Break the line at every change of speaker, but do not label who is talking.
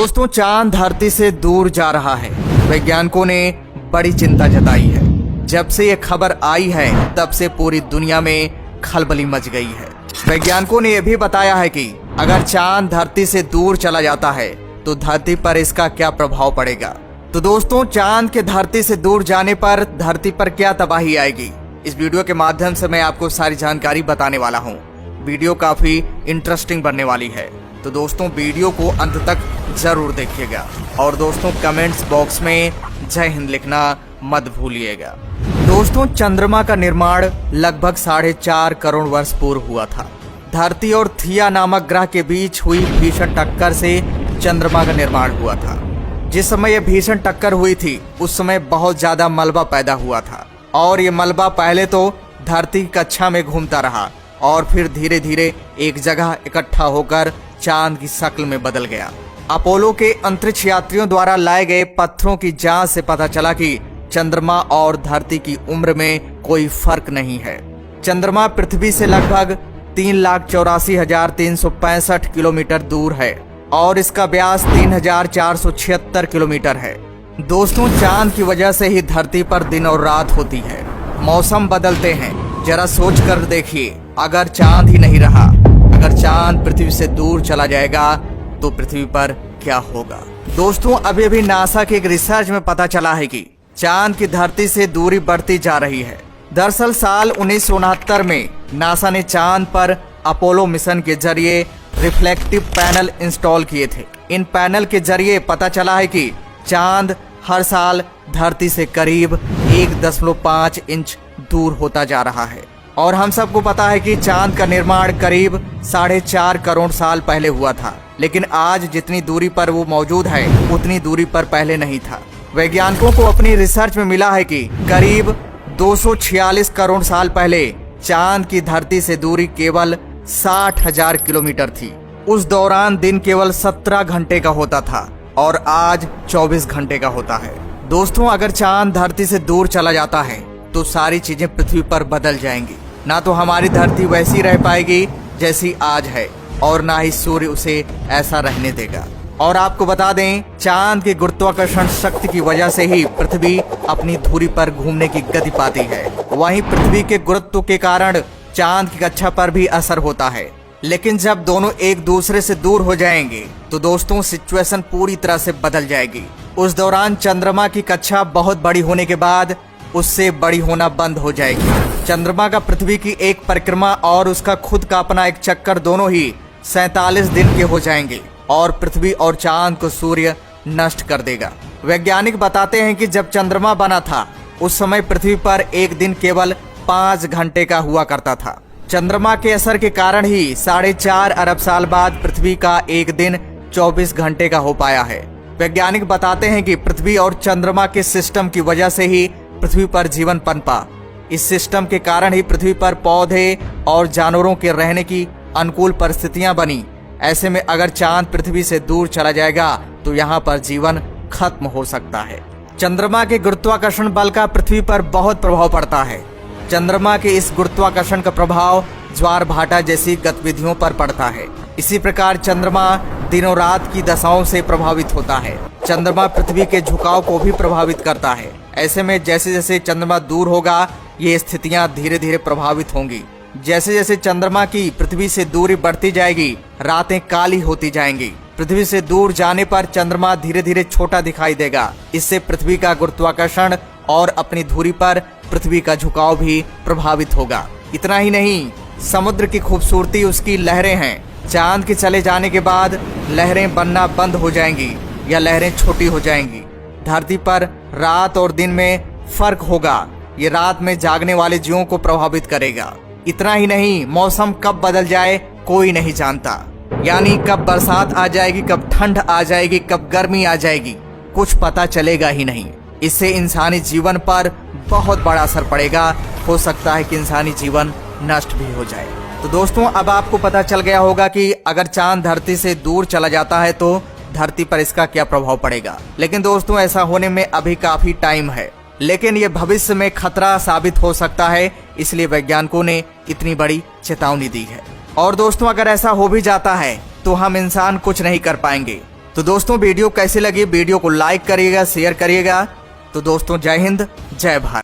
दोस्तों, चांद धरती से दूर जा रहा है। वैज्ञानिकों ने बड़ी चिंता जताई है। जब से ये खबर आई है तब से पूरी दुनिया में खलबली मच गई है। वैज्ञानिकों ने यह भी बताया है कि अगर चांद धरती से दूर चला जाता है तो धरती पर इसका क्या प्रभाव पड़ेगा। तो दोस्तों, चांद के धरती से दूर जाने पर धरती पर क्या तबाही आएगी, इस वीडियो के माध्यम से मैं आपको सारी जानकारी बताने वाला हूँ। वीडियो काफी इंटरेस्टिंग बनने वाली है, तो दोस्तों वीडियो को अंत तक जरूर देखिएगा। और दोस्तों, कमेंट्स बॉक्स में जय हिंद लिखना मत भूलिएगा। दोस्तों, चंद्रमा का निर्माण लगभग 4.5 करोड़ वर्ष पूर्व हुआ था। धरती और थिया नामक ग्रह के बीच हुई भीषण टक्कर से चंद्रमा का निर्माण हुआ था। जिस समय यह भीषण टक्कर हुई थी उस समय बहुत ज्यादा मलबा पैदा हुआ था, और ये मलबा पहले तो धरती की कक्षा में घूमता रहा और फिर धीरे धीरे एक जगह इकट्ठा होकर चांद की शक्ल में बदल गया। अपोलो के अंतरिक्ष यात्रियों द्वारा लाए गए पत्थरों की जांच से पता चला कि चंद्रमा और धरती की उम्र में कोई फर्क नहीं है। चंद्रमा पृथ्वी से लगभग 3,84,365 किलोमीटर दूर है और इसका व्यास 3,476 किलोमीटर है। दोस्तों, चांद की वजह से ही धरती पर दिन और रात होती है, मौसम बदलते हैं। जरा सोच कर देखिए, अगर चांद ही नहीं रहा, अगर चांद पृथ्वी से दूर चला जाएगा तो पृथ्वी पर क्या होगा। दोस्तों, अभी अभी नासा के एक रिसर्च में पता चला है कि चांद की धरती से दूरी बढ़ती जा रही है। दरअसल साल 1969 में नासा ने चांद पर अपोलो मिशन के जरिए रिफ्लेक्टिव पैनल इंस्टॉल किए थे। इन पैनल के जरिए पता चला है कि चांद हर साल धरती से करीब 1.5 इंच दूर होता जा रहा है। और हम सबको पता है कि चांद का निर्माण करीब 4.5 करोड़ साल पहले हुआ था, लेकिन आज जितनी दूरी पर वो मौजूद है उतनी दूरी पर पहले नहीं था। वैज्ञानिकों को अपनी रिसर्च में मिला है कि करीब 246 करोड़ साल पहले चांद की धरती से दूरी केवल 60,000 किलोमीटर थी। उस दौरान दिन केवल 17 घंटे का होता था और आज 24 घंटे का होता है। दोस्तों, अगर चांद धरती से दूर चला जाता है तो सारी चीजें पृथ्वी पर बदल जाएंगी। ना तो हमारी धरती वैसी रह पाएगी जैसी आज है, और ना ही सूर्य उसे ऐसा रहने देगा। और आपको बता दें, चांद की गुरुत्वाकर्षण शक्ति की वजह से ही पृथ्वी अपनी धुरी पर घूमने की गति पाती है। वहीं पृथ्वी के गुरुत्व के कारण चांद की कक्षा पर भी असर होता है। लेकिन जब दोनों एक दूसरे से दूर हो जाएंगे तो दोस्तों सिचुएशन पूरी तरह से बदल जाएगी। उस दौरान चंद्रमा की कक्षा बहुत बड़ी होने के बाद उससे बड़ी होना बंद हो जाएगी। चंद्रमा का पृथ्वी की एक परिक्रमा और उसका खुद का अपना एक चक्कर दोनों ही 47 दिन के हो जाएंगे और पृथ्वी और चांद को सूर्य नष्ट कर देगा। वैज्ञानिक बताते हैं कि जब चंद्रमा बना था उस समय पृथ्वी पर एक दिन केवल 5 घंटे का हुआ करता था। चंद्रमा के असर के कारण ही 4.5 अरब साल बाद पृथ्वी का एक दिन 24 घंटे का हो पाया है। वैज्ञानिक बताते हैं कि पृथ्वी और चंद्रमा के सिस्टम की वजह से ही पृथ्वी पर जीवन पनपा। इस सिस्टम के कारण ही पृथ्वी पर पौधे और जानवरों के रहने की अनुकूल परिस्थितियां बनी। ऐसे में अगर चांद पृथ्वी से दूर चला जाएगा तो यहाँ पर जीवन खत्म हो सकता है। चंद्रमा के गुरुत्वाकर्षण बल का पृथ्वी पर बहुत प्रभाव पड़ता है। चंद्रमा के इस गुरुत्वाकर्षण का प्रभाव ज्वार भाटा जैसी गतिविधियों पर पड़ता है। इसी प्रकार चंद्रमा दिनों रात की दशाओं से प्रभावित होता है। चंद्रमा पृथ्वी के झुकाव को भी प्रभावित करता है। ऐसे में जैसे जैसे चंद्रमा दूर होगा ये स्थितियां धीरे धीरे प्रभावित होंगी। जैसे जैसे चंद्रमा की पृथ्वी से दूरी बढ़ती जाएगी, रातें काली होती जाएंगी। पृथ्वी से दूर जाने पर चंद्रमा धीरे धीरे छोटा दिखाई देगा। इससे पृथ्वी का गुरुत्वाकर्षण और अपनी धुरी पर पृथ्वी का झुकाव भी प्रभावित होगा। इतना ही नहीं, समुद्र की खूबसूरती उसकी लहरें हैं। चांद के चले जाने के बाद लहरें बनना बंद हो जाएंगी या लहरें छोटी हो जाएंगी। धरती पर रात और दिन में फर्क होगा। ये रात में जागने वाले जीवों को प्रभावित करेगा। इतना ही नहीं, मौसम कब बदल जाए कोई नहीं जानता। यानी कब बरसात आ जाएगी, कब ठंड आ जाएगी, कब गर्मी आ जाएगी, कुछ पता चलेगा ही नहीं। इससे इंसानी जीवन पर बहुत बड़ा असर पड़ेगा। हो सकता है कि इंसानी जीवन नष्ट भी हो जाए। तो दोस्तों, अब आपको पता चल गया होगा कि अगर चांद धरती से दूर चला जाता है तो धरती पर इसका क्या प्रभाव पड़ेगा। लेकिन दोस्तों, ऐसा होने में अभी काफी टाइम है, लेकिन ये भविष्य में खतरा साबित हो सकता है। इसलिए वैज्ञानिकों ने इतनी बड़ी चेतावनी दी है। और दोस्तों, अगर ऐसा हो भी जाता है तो हम इंसान कुछ नहीं कर पाएंगे। तो दोस्तों वीडियो कैसी लगी, वीडियो को लाइक करिएगा, शेयर करिएगा। तो दोस्तों जय हिंद, जय भारत।